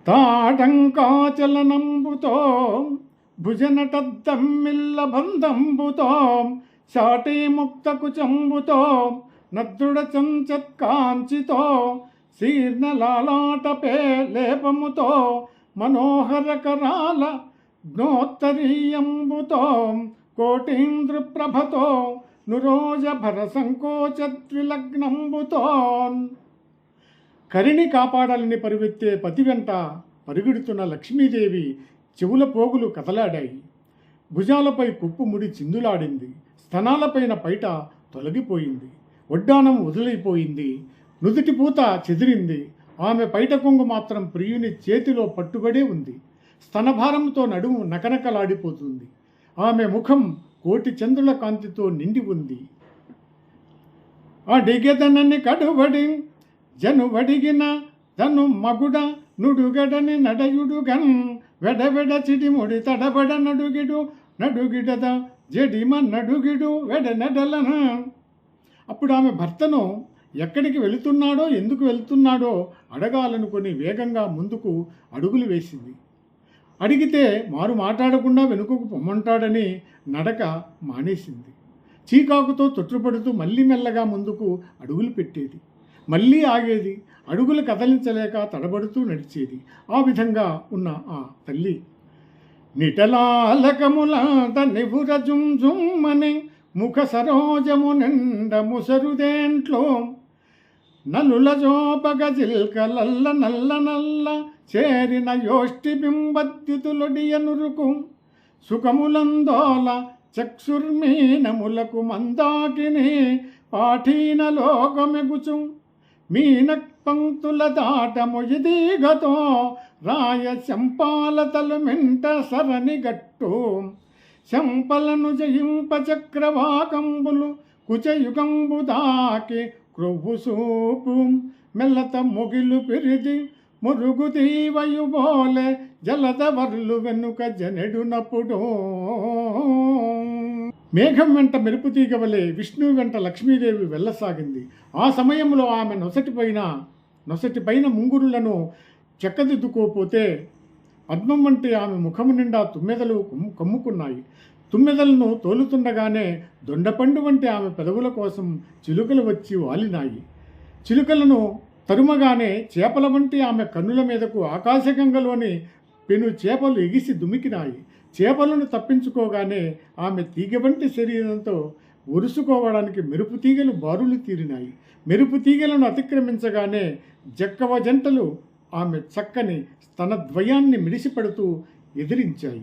తాటంకాచలనంబుతో భుజనటద్దమ్మిల్ల బంధంబుతో శాటి ముక్తకు చంబుతో నద్రుడ చంచత్కాంచితో శీర్ణలాలాటపే లేపముతో మనోహరకరాల జ్ఞోత్తరీయంబుతో కోటీంద్రప్రభతో నురోజ భర సంకోచద్విలగ్నంబుతో కరిని కాపాడాలని పరువెత్తే పతి వెంట పరుగెడుతున్న లక్ష్మీదేవి చెవుల పోగులు కదలాడాయి. భుజాలపై కుప్పు ముడి చిందులాడింది. స్తనాలపైన పైట తొలగిపోయింది. ఒడ్డానం వదిలిపోయింది. నుదుటి పూత చెదిరింది. ఆమె పైట కొంగు మాత్రం ప్రియుని చేతిలో పట్టుబడే ఉంది. స్తనభారంతో నడుము నకనకలాడిపోతుంది. ఆమె ముఖం కోటి చంద్రుల కాంతితో నిండి ఉంది. అడిగెదనని కడుబడి జనువడిగిన తను మగుడ నుడుగడని నడయుడుగన్ వెడవెడ చిడిముడి తడబడ నడుగిడద జడిమ నడుగిడు వెడ నడలన. అప్పుడు ఆమె భర్తను ఎక్కడికి వెళుతున్నాడో ఎందుకు వెళుతున్నాడో అడగాలనుకొని వేగంగా ముందుకు అడుగులు వేసింది. అడిగితే మారు మాట్లాడకుండా వెనుకకు పొమ్మంటాడని నడక మానేసింది. చీకాకుతో తొట్టుపడుతూ మళ్ళీ మెల్లగా ముందుకు అడుగులు పెట్టేది. మళ్ళీ ఆగేది. అడుగులు కదలించలేక తడబడుతూ నడిచేది. ఆ విధంగా ఉన్న ఆ తల్లి నిటలాలకములాట నివుర జుంజుమ్మని ముఖ సరోజము నిండ ముసరుదేంట్లో నలుల జోపగ జిల్కలల్ల నల్ల నల్ల చేరిన యోష్టి బింబద్యుతులొడియ నురుకు సుఖములందోల చక్షుర్మీనములకు మందాకిని పాఠీన లోకమెగుచు మీన పంక్తుల దాట మొయిదీగతో రాయ శంపాల తలుమెంట సరణి గట్టు శంపలను జయింప చక్రవాకంబులు కుచయుగంబు దాకి క్రొవ్వు సూపు మెల్లత మొగిలు పిరిది మురుగు తీవయుబోలే జలదవర్లు వెనుక జనెడునప్పుడు. మేఘం వెంట మెరుపు తీగవలే విష్ణువు వెంట లక్ష్మీదేవి వెళ్ళసాగింది. ఆ సమయంలో ఆమె నొసటిపైన ముంగురులను చెక్కదిద్దుకోపోతే పద్మం వంటి ఆమె ముఖము నిండా తుమ్మెదలు కమ్ముకున్నాయి. తుమ్మెదలను తోలుతుండగానే దొండపండు వంటి ఆమె పెదవుల కోసం చిలుకలు వచ్చి వాలినాయి. చిలుకలను తరుమగానే చేపల వంటి ఆమె కన్నుల మీదకు ఆకాశగంగలోని పెను చేపలు ఎగిసి దుమికినాయి. చేపలను తప్పించుకోగానే ఆమె తీగ వంటి శరీరంతో ఒరుసుకోవడానికి మెరుపు తీగలు బారులు తీరినాయి. మెరుపు తీగలను అతిక్రమించగానే జక్కవ జంటలు ఆమె చక్కని స్తనద్వయాన్ని మిడిసిపడుతూ ఎదిరించాయి.